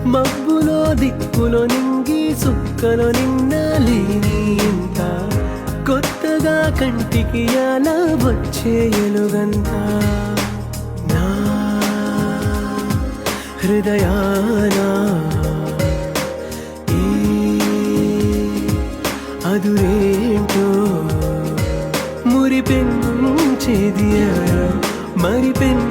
మబ్బులో దిక్కులో నింగి సుక్కలో నిన్న లేని ఇంత కొత్తగా కంటికి అలా వచ్చే ఎలుగంత నా హృదయాన ఈ అదురేంటో మురిపెంచేది ఎవరో మరిపెన్